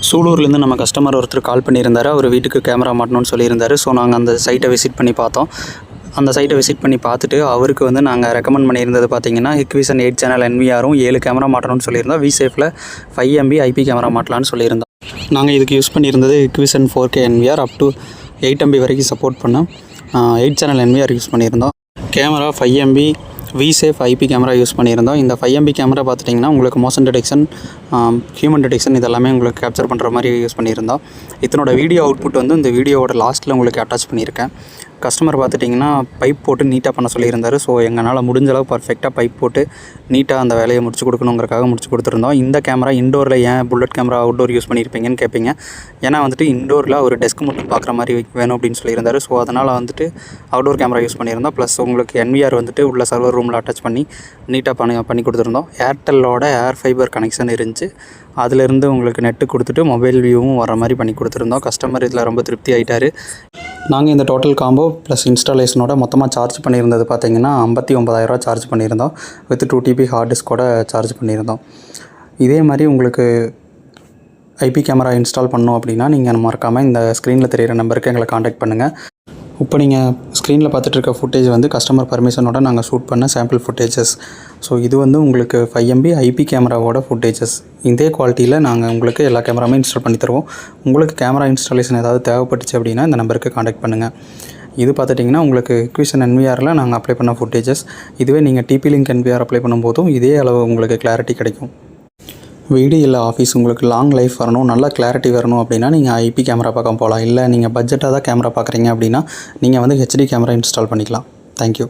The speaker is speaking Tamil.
சூலூர்லேருந்து நம்ம கஸ்டமர் ஒருத்தர் கால் பண்ணியிருந்தார். அவர் வீட்டுக்கு கேமரா மாட்டணும்னு சொல்லியிருந்தார். ஸோ நாங்கள் அந்த சைட்டை விசிட் பண்ணி பார்த்தோம். அந்த சைட்டை விசிட் பண்ணி பார்த்துட்டு அவருக்கு வந்து நாங்கள் ரெக்கமெண்ட் பண்ணியிருந்தது பார்த்தீங்கன்னா ஹிக்விஷன் 8 சேனல் NVRும் 7 கேமரா மாட்டணும்னு சொல்லியிருந்தோம். விசேஃபில் 5 MB IP கேமரா மாட்டலான்னு சொல்லியிருந்தோம். நாங்கள் இதுக்கு யூஸ் பண்ணியிருந்தது Hikvision 4K NVR up to 8 MB வரைக்கும் சப்போர்ட் பண்ண 8 சேனல் NVR யூஸ் பண்ணியிருந்தோம். கேமரா 5 MB விசேஃப் IP கேமரா யூஸ் பண்ணியிருந்தோம். இந்த 5 MB கேமரா பார்த்துட்டிங்கன்னா உங்களுக்கு மோஷன் டிடெக்ஷன், ஹியூமன் டிடெக்ஷன் இதெல்லாமே உங்களுக்கு கேப்சர் பண்ணுற மாதிரி யூஸ் பண்ணியிருந்தோம். இதனோட வீடியோ அவுட்புட் வந்து இந்த வீடியோவோட லாஸ்ட்டில் உங்களுக்கு அட்டாச் பண்ணியிருக்கேன். கஸ்டமர் பார்த்துட்டிங்கன்னா பைப் போட்டு நீட்டாக பண்ண சொல்லியிருந்தார். ஸோ எங்களால் முடிஞ்ச அளவு பர்ஃபெக்டாக பைப் போட்டு நீட்டாக அந்த வேலையை முடிச்சு கொடுக்கணுங்கிறக்காக முடிச்சு கொடுத்துருந்தோம். இந்த கேமரா இண்டோரில் ஏன் புல்லட் கேமரா அவுட்டோர் யூஸ் பண்ணியிருப்பீங்கன்னு கேட்பீங்க. ஏன்னா வந்துட்டு இண்டோரில் ஒரு டெஸ்க் மட்டும் பார்க்குற மாதிரி வேணும் அப்படின்னு சொல்லியிருந்தார். ஸோ அதனால் வந்துட்டு அவுட்டோர் கேமரா யூஸ் பண்ணியிருந்தோம். ப்ளஸ் உங்களுக்கு NVR வந்துட்டு உள்ள சர்வர் ரூமில் அட்டாச் பண்ணி நீட்டாக பண்ணி கொடுத்துருந்தோம். ஏர்டெல்லோட ஏர் ஃபைபர் கனெக்ஷன் இருந்துச்சு. அதிலிருந்து உங்களுக்கு நெட்டு கொடுத்துட்டு மொபைல் வியூவும் வர மாதிரி பண்ணி கொடுத்துருந்தோம். கஸ்டமர் இதில் ரொம்ப திருப்தி ஆகிட்டார். நாங்கள் இந்த டோட்டல் காம்போ ப்ளஸ் இன்ஸ்டாலேஷனோட மொத்தமாக சார்ஜ் பண்ணியிருந்தது பார்த்திங்கன்னா 59,000 சார்ஜ் பண்ணியிருந்தோம். வித் 2 TB ஹார்ட் டிஸ்கோட சார்ஜ் பண்ணியிருந்தோம். இதே மாதிரி உங்களுக்கு IP கேமரா இன்ஸ்டால் பண்ணோம் அப்படின்னா நீங்கள் மறக்காமல் இந்த ஸ்க்ரீனில் தெரிகிற நம்பருக்கு எங்களை காண்டாக்ட் பண்ணுங்கள். இப்போ நீங்கள் ஸ்க்ரீனில் பார்த்துட்டு இருக்க ஃபுட்டேஜ் வந்து கஸ்டமர் பர்மிஷனோட நாங்கள் ஷூட் பண்ண சாம்பிள் ஃபுட்டேஜஸ். ஸோ இது வந்து உங்களுக்கு 5 MB IP கேமராவோட ஃபுட்டேஜஸ். இதே குவாலிட்டியில் நாங்கள் உங்களுக்கு எல்லா கேமராமே இன்ஸ்டால் பண்ணி தருவோம். உங்களுக்கு கேமரா இன்ஸ்டாலேஷன் ஏதாவது தேவைப்பட்டுச்சு அப்படின்னா இந்த நம்பருக்கு காண்டாக்ட் பண்ணுங்கள். இது பார்த்துட்டிங்கன்னா உங்களுக்கு ஹிக்விஷன் NVRல நாங்கள் அப்ளை பண்ண ஃபுட்டேஜஸ். இதுவே நீங்கள் TP-Link NVR அப்ளை பண்ணும்போதும் இதே அளவு உங்களுக்கு கிளாரிட்டி கிடைக்கும். வீடு இல்லை ஆஃபீஸ் உங்களுக்கு லாங் லைஃப் வரணும், நல்லா கிளாரிட்டி வரணும் அப்படின்னா நீங்கள் IP கேமரா பக்கம் போகலாம். இல்லை நீங்கள் பட்ஜெட்டாக தான் கேமரா பார்க்குறீங்க அப்படின்னா நீங்கள் வந்து HD கேமரா இன்ஸ்டால் பண்ணிக்கலாம். தேங்க்யூ.